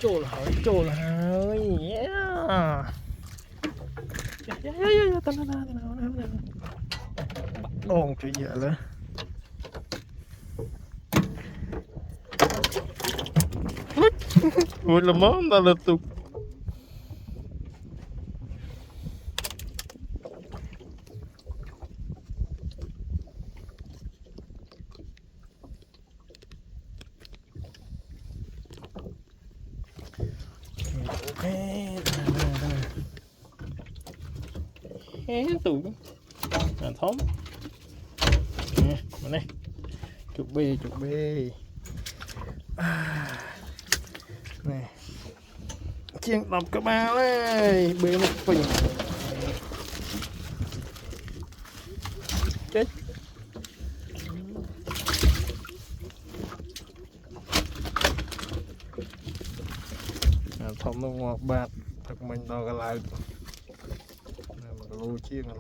Trồ là hơi yeah. Đòn chuyện gì vậy? Ui là món ta liên tục. Ok, hé tụi là thống nè, mà này chuột bê nè chiên đập cả ba đấy bê nó phình chết thống nó ngọt bát thật mình đo cái lại mà lưu chiên nó